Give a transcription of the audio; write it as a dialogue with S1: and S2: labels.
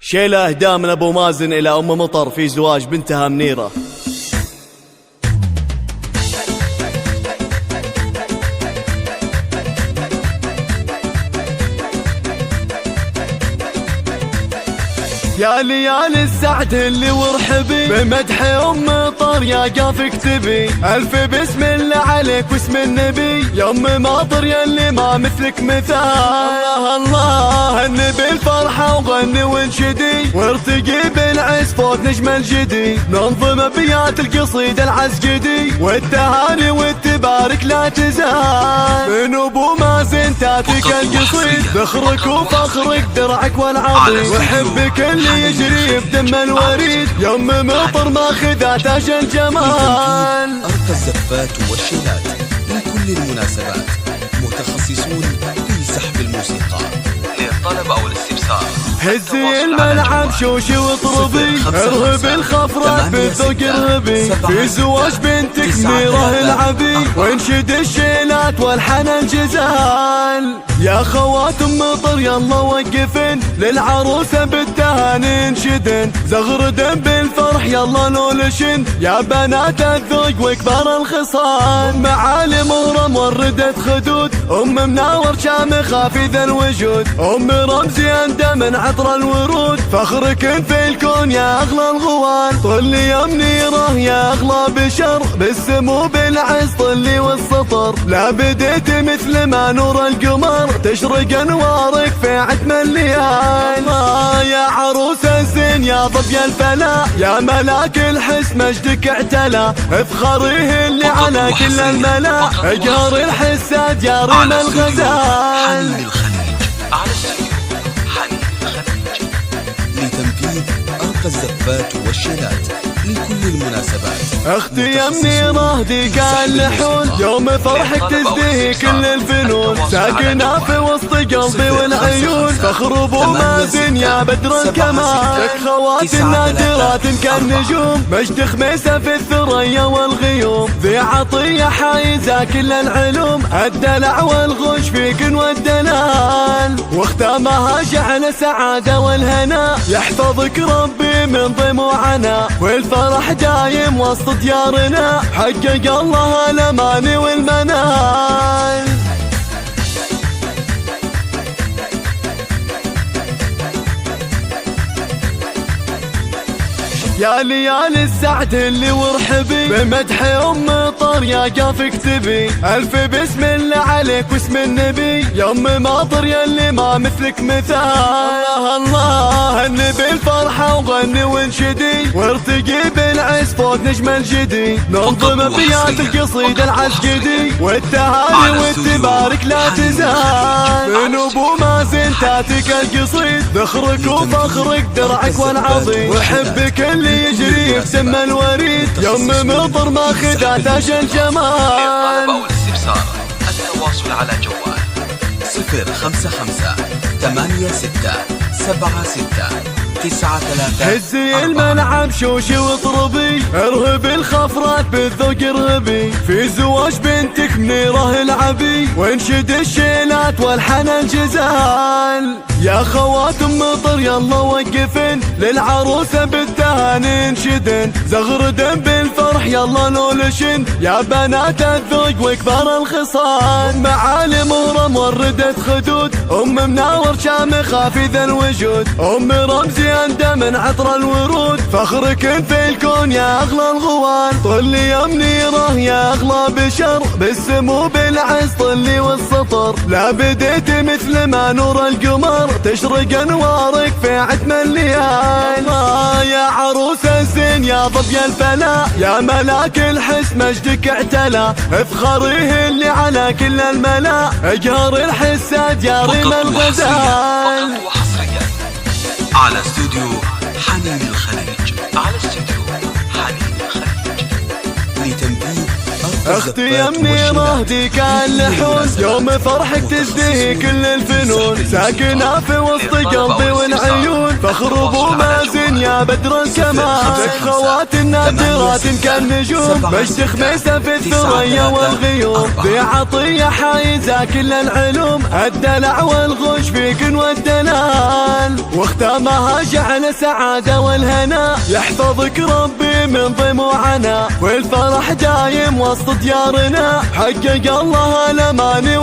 S1: شيله اهداء من ابو مازن الى ام مطر في زواج بنتها منيره. يا ليال السعد اللي ورحبي بمدح ام مطر يا قاف اكتبي الف بسم الله عليك واسم النبي يا ام مطر يا اللي ما مثلك مثال. الله الله هني بالفرحه وغني وانشدي وارتقي بالعز فوق نجم الجدي ننظم ابيات القصيده العسقدي والتهاني والتبارك لا تزال من ابو مازن تاتيك القصيد ذخرك وفخرك درعك والعظيم وحبك اللي يجري بدم الوريد يا ام مطر ماخذة تاج الجمال.
S2: أرقى الزفات والشيلات لكل المناسبات متخصصون في سحب الموسيقى للطلب أو الاستفسار.
S1: هزي الملعب شوشي واطربي ارهبي الخفرات بالذوق ارهبي في زواج بنتك منيره العبي وانشد الشيلات والحنان جزال. يا خوات ام مطر يلا وقفن للعروسه بالتهاني انشدن زغردن بالفرح يلا نولشن يا بنات الذوق وكبار الخصال. معالي مهره موردة خدود ام مناور شامخه في ذا الوجود ام رمزي انده من عطر الورود فخرك في الكون يا اغلى الغوال. طلي يا منيره يا اغلى بشر بالسمو بالعز طلي والسطر لا بديت مثل ما نور القمر تشرق انوارك في عتم الليال. يا عروس الزين يا ضبي الفلا يا ملاك الحس مجدك اعتلى افخريه اللي على كل الملا اجهر الحساد يا ريم الغزال.
S2: على لتنفيذ أرقى الزفات والشيلات لكل المناسبات.
S1: اختي يا منيره ديقا اللحون يوم فرحك تزدهي كل الفنون ساكنه في وسط قلبي والعيون فخر ابو مازن يا بدر الكمال. لك خوات نادرات كالنجوم مجد خميسه في الثريا والغيوم ذي عطيه حايزه كل العلوم الدلع والغش فيك والدلال واختامها جعل سعاده والهنا يحفظك ربي من ضيم وعنا والفرح دايم وسط ديارنا حقق الله الاماني والمنال. يا ليال السعد اللي ورحبي بمدح ام مطر يا قاف اكتبي الف بسم الله عليك واسم النبي يا ام مطر يا اللي ما مثلك مثال. الله الله هني بالفرحه وغني وانشدي وارتقي بالعز فوق نجم الجدي ننظم ابيات القصيده العسقدي والتهاني والتبارك لا تزال من ابو مازن تاتيك القصيد ذخرك وفخرك درعك والعظيم وحبك اللي يجري بدم الوريد يا ام مطر ماخذة تاج الجمال.
S2: أو الاستفسار التواصل على جوال 055-86-76-93.
S1: هزي الملعب شوشي واطربي ارهبي الخفرات بالذوق ارهبي في زواج بنتك منيره العبي وانشد الشيلات والحنان جزال. يا خوات ام مطر يلا وقفن للعروسه بالتهاني انشدن زغردن بالفرح يلا نولشن يا بنات الذوق وكبار الخصال. معالي مهره موردة خدود ام مناور شامخه في ذا الوجود ام رمزي انده من عطر الورود فخرك في الكون يا اغلى الغوال. طلي يا منيره يا اغلى بشر بالسمو بالعز طلي والسطر لا بديت مثل ما نور القمر تشرق انوارك في عتم الليال. يا عروس الزين يا ضبي الفلا يا ملاك الحس مجدك اعتلى افخريه اللي على كل الملا اجهر الحساد يا ريم الغزال.
S2: وحصريا على استوديو حنين الخليج على استوديو حنين الخليج لتنفيذ
S1: اختي يا منيره ديقا اللحون يوم فرحك تزدهي كل الفنون ساكنه في وسط قلبي والعيون فخر ابو مازن يا بدر الكمال. خوات النادرات كالنجوم، مجد خميسة في الثريا والغيوم. بعطية حايزة كل العلوم، الدلع والغش فيك والدلال. واختامها جعل سعادة والهنا، يحفظك ربي من ضيم وعنا. والفرح دايم وسط ديارنا، حقق الله الأمان